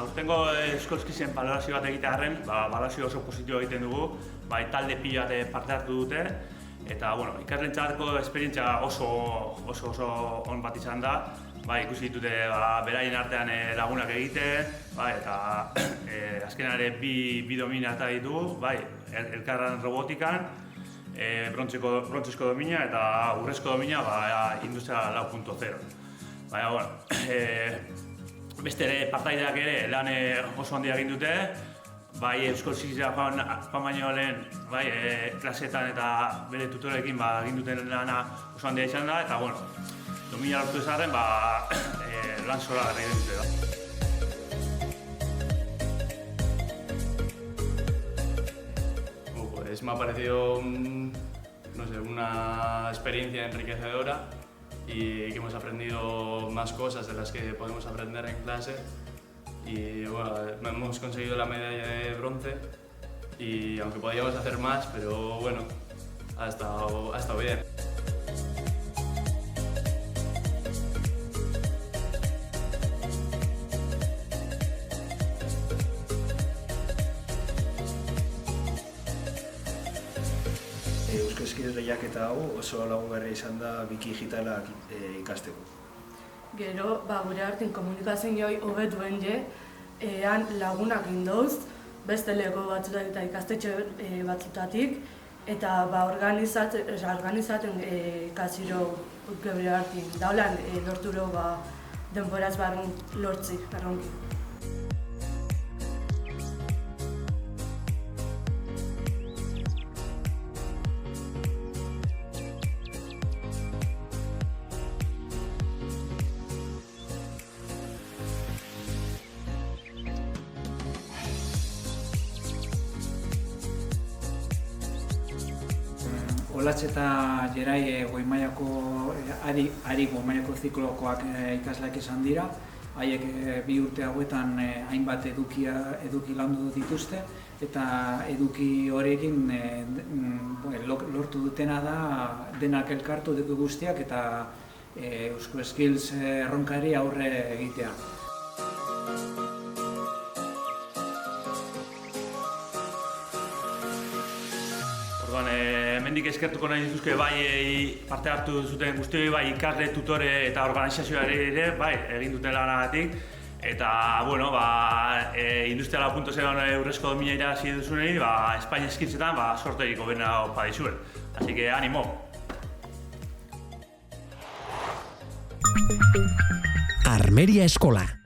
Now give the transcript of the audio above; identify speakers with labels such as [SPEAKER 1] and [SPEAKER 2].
[SPEAKER 1] Aurtengo Euskolskizen balorazio bat egitearren, balorazio oso positibo egiten dugu, bai talde pila bat parte hartu dute, eta ikaslentzako esperientzia oso on bat izan da, ikusi ditute beraien artean lagunak egiten, eta azkenean ere bi domina eta ditugu, elkarran robotikan, brontzezko domina eta urrezko domina industria 4.0. Beste ere partaideak ere lan oso handia egin dute, Euskolskizera joan baino lehen klaseetan eta bere tutorekin egin duten lana oso handia izan da, eta domina lortu ezarren lan zola egin dute.
[SPEAKER 2] Pues me ha parecido una experiencia enriquecedora y que hemos aprendido más cosas de las que podemos aprender en clase y hemos conseguido la medalla de bronce y aunque podíamos hacer más, pero ha estado bien.
[SPEAKER 3] Euskolskiz lehiaketa hau oso lagungarria izan da biki digitalak ikasteko.
[SPEAKER 4] Gero, gure artean komunikazioa hobetuen han lagunak indoz, beste lego batzutak eta ikastetxe batzutatik, eta organizaten ikasiro gure artean. Daulan lorturo denboraz barren lortzi, erronki.
[SPEAKER 5] Olatz eta Jerai goi-mailako ziklokoak ikasleak izan dira. Haiek 2 urte hauetan hainbat eduki landu dituzte eta eduki horrekin lortu dutena da denak elkartu dugu guztiak eta Euskolskiz erronkari aurre egitea.
[SPEAKER 1] Hemendik eskertuko nahi dituzke parte hartu zuten guztioi, ikasle, tutore eta organizazioari ere egin duten lanagatik. Eta, industria 4.0 urrezko domina irabazi duzunei, Espainia eskintzetan sorterik hobena opa dizuet. Así que, ánimo!
[SPEAKER 6] Armeria Eskola.